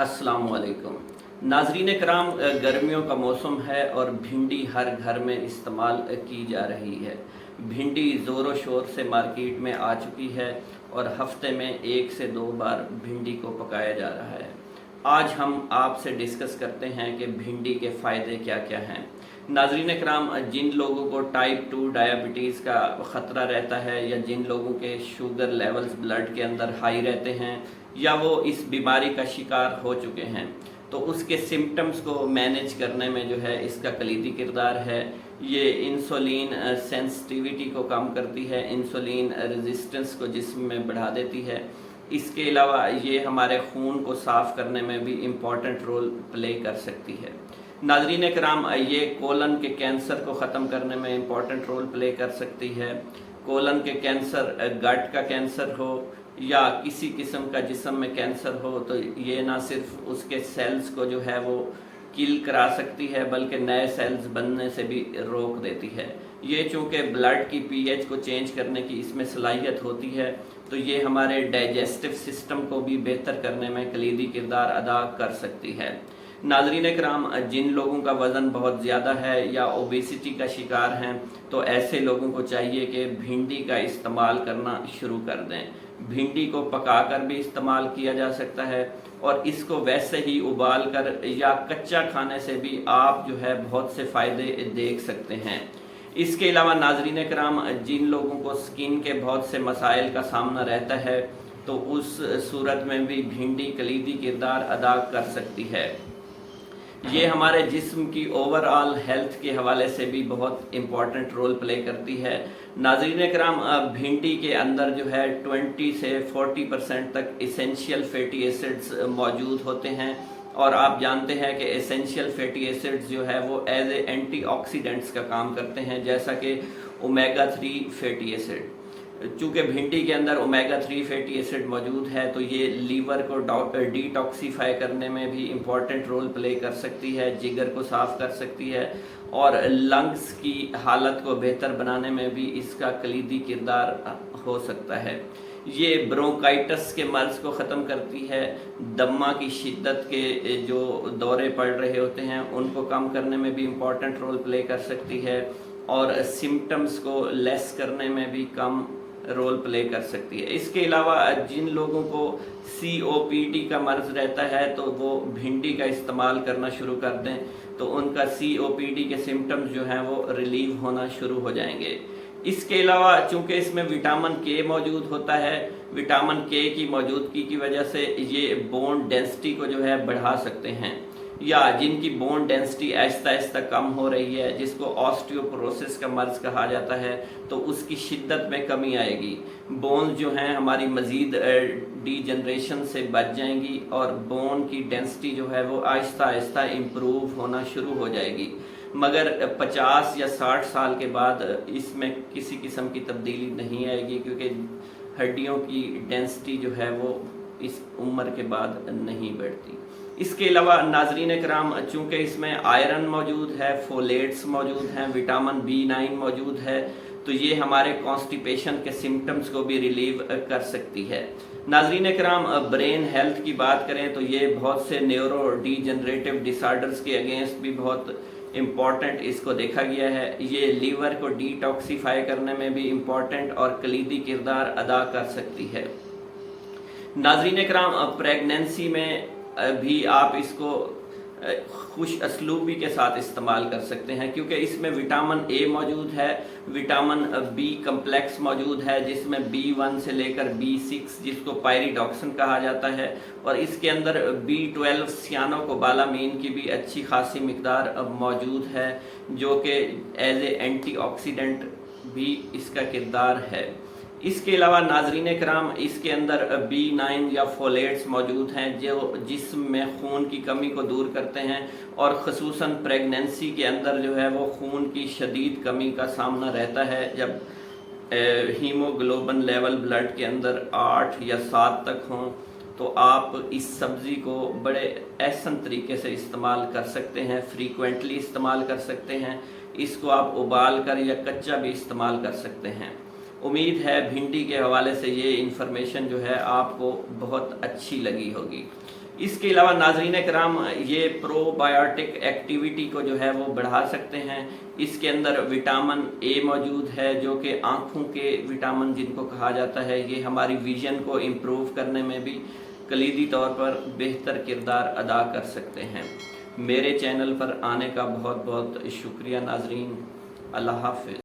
अस्सलाम वालेकुम नाजरीन कराम, गर्मियों का मौसम है और भिंडी हर घर में इस्तेमाल की जा रही है। भिंडी ज़ोरों शोर से मार्केट में आ चुकी है और हफ्ते में 1 से 2 बार भिंडी को पकाया जा रहा है। आज हम आपसे डिस्कस करते हैं कि भिंडी के फ़ायदे क्या क्या हैं। नाजरीन कराम, जिन लोगों को टाइप 2 डायबिटीज़ का ख़तरा रहता है या जिन लोगों के शुगर लेवल्स ब्लड के अंदर हाई रहते हैं या वो इस बीमारी का शिकार हो चुके हैं, तो उसके सिम्टम्स को मैनेज करने में जो है इसका कलीदी किरदार है। ये इंसुलिन सेंसिटिविटी को कम करती है, इंसुलिन रेजिस्टेंस को जिस्म में बढ़ा देती है। इसके अलावा ये हमारे खून को साफ़ करने में भी इम्पॉर्टेंट रोल प्ले कर सकती है। नाज़रीन कराम, ये कोलन के कैंसर को ख़त्म करने में इम्पॉर्टेंट रोल प्ले कर सकती है। कोलन के कैंसर, गट का कैंसर हो या किसी किस्म का जिस्म में कैंसर हो, तो ये ना सिर्फ उसके सेल्स को जो है वो किल करा सकती है बल्कि नए सेल्स बनने से भी रोक देती है। ये चूँकि ब्लड की पीएच को चेंज करने की इसमें सलाहियत होती है, तो ये हमारे डाइजेस्टिव सिस्टम को भी बेहतर करने में कलीदी किरदार अदा कर सकती है। नाज़रीन कराम, जिन लोगों का वज़न बहुत ज़्यादा है या ओबेसिटी का शिकार हैं, तो ऐसे लोगों को चाहिए कि भिंडी का इस्तेमाल करना शुरू कर दें। भिंडी को पकाकर भी इस्तेमाल किया जा सकता है और इसको वैसे ही उबाल कर या कच्चा खाने से भी आप जो है बहुत से फ़ायदे देख सकते हैं। इसके अलावा नाज़रीन कराम, जिन लोगों को स्किन के बहुत से मसाइल का सामना रहता है, तो उस सूरत में भी भिंडी कलीदी किरदार अदा कर सकती है। ये हमारे जिस्म की ओवरऑल हेल्थ के हवाले से भी बहुत इम्पॉर्टेंट रोल प्ले करती है। नाज़रीन कराम, भिंडी के अंदर जो है 20 से 40% तक एसेंशियल फैटी एसिड्स मौजूद होते हैं और आप जानते हैं कि एसेंशियल फैटी एसिड्स जो है वो एज ए एंटीऑक्सीडेंट्स का काम करते हैं, जैसा कि ओमेगा 3 फैटी एसिड। चूँकि भिंडी के अंदर ओमेगा 3 फैटी एसिड मौजूद है, तो ये लीवर को डिटॉक्सीफाई करने में भी इम्पॉर्टेंट रोल प्ले कर सकती है, जिगर को साफ़ कर सकती है और लंग्स की हालत को बेहतर बनाने में भी इसका कलीदी किरदार हो सकता है। ये ब्रोंकाइटिस के मर्ज़ को ख़त्म करती है, दमा की शिद्दत के जो दौरे पड़ रहे होते हैं उनको कम करने में भी इम्पॉर्टेंट रोल प्ले कर सकती है और सिम्टम्स को लेस करने में भी कम रोल प्ले कर सकती है। इसके अलावा जिन लोगों को COPD का मर्ज़ रहता है, तो वो भिंडी का इस्तेमाल करना शुरू कर दें, तो उनका COPD के सिम्टम्स जो हैं वो रिलीव होना शुरू हो जाएंगे। इसके अलावा चूँकि इसमें विटामिन K मौजूद होता है, विटामिन K की मौजूदगी की वजह से ये बोन डेंसिटी को जो है बढ़ा सकते हैं, या जिनकी बोन डेंसिटी आहिस्ता आहिस्ता कम हो रही है, जिसको ऑस्टियोपोरोसिस का मर्ज़ कहा जाता है, तो उसकी शिद्दत में कमी आएगी। बोन्स जो हैं हमारी मज़ीद डीजनरेशन से बच जाएंगी और बोन की डेंसिटी जो है वो आहिस्ता आहिस्ता इम्प्रूव होना शुरू हो जाएगी। मगर 50 या 60 साल के बाद इसमें किसी किस्म की तब्दीली नहीं आएगी, क्योंकि हड्डियों की डेंसिटी जो है वो इस उम्र के बाद नहीं बढ़ती। इसके अलावा नाज़रीन कराम, चूँकि इसमें आयरन मौजूद है, फोलेट्स मौजूद हैं, विटामिन B9 मौजूद है, तो ये हमारे कॉन्स्टिपेशन के सिम्टम्स को भी रिलीव कर सकती है। नाज़रीन कराम, ब्रेन हेल्थ की बात करें तो ये बहुत से न्यूरो डीजनरेटिव डिसऑर्डर्स के अगेंस्ट भी बहुत इम्पॉर्टेंट इसको देखा गया है। ये लीवर को डिटॉक्सीफाई करने में भी इम्पॉर्टेंट और कलीदी किरदार अदा कर सकती है। नाज़रीन कराम, प्रेगनेंसी में भी आप इसको खुश असलूबी के साथ इस्तेमाल कर सकते हैं, क्योंकि इसमें विटामिन A मौजूद है, विटामिन B कम्प्लेक्स मौजूद है, जिसमें B1 से लेकर B6 जिसको पायरिडॉक्सिन कहा जाता है, और इसके अंदर B12 सियानोकोबालामीन की भी अच्छी खासी मिकदार मौजूद है, जो कि एज ए एंटीऑक्सीडेंट भी इसका किरदार है। इसके अलावा नाज़रीन कराम, इसके अंदर B9 या फोलेट्स मौजूद हैं जो जिस्म में खून की कमी को दूर करते हैं, और ख़ुसूसन प्रेगनेंसी के अंदर जो है वो खून की शदीद कमी का सामना रहता है। जब हीमोग्लोबिन लेवल ब्लड के अंदर 8 या 7 तक हों, तो आप इस सब्ज़ी को बड़े एहसन तरीके से इस्तेमाल कर सकते हैं, फ्रीक्वेंटली इस्तेमाल कर सकते हैं। इसको आप उबाल कर या कच्चा भी इस्तेमाल कर सकते हैं। उम्मीद है भिंडी के हवाले से ये इन्फॉर्मेशन जो है आपको बहुत अच्छी लगी होगी। इसके अलावा नाज़रीन कराम ये प्रोबायोटिक एक्टिविटी को जो है वो बढ़ा सकते हैं। इसके अंदर विटामिन ए मौजूद है जो कि आँखों के विटामिन जिनको कहा जाता है, ये हमारी विजन को इम्प्रूव करने में भी कलीदी तौर पर बेहतर किरदार अदा कर सकते हैं। मेरे चैनल पर आने का बहुत बहुत शुक्रिया नाज़रीन। अल्लाह हाफ़िज़।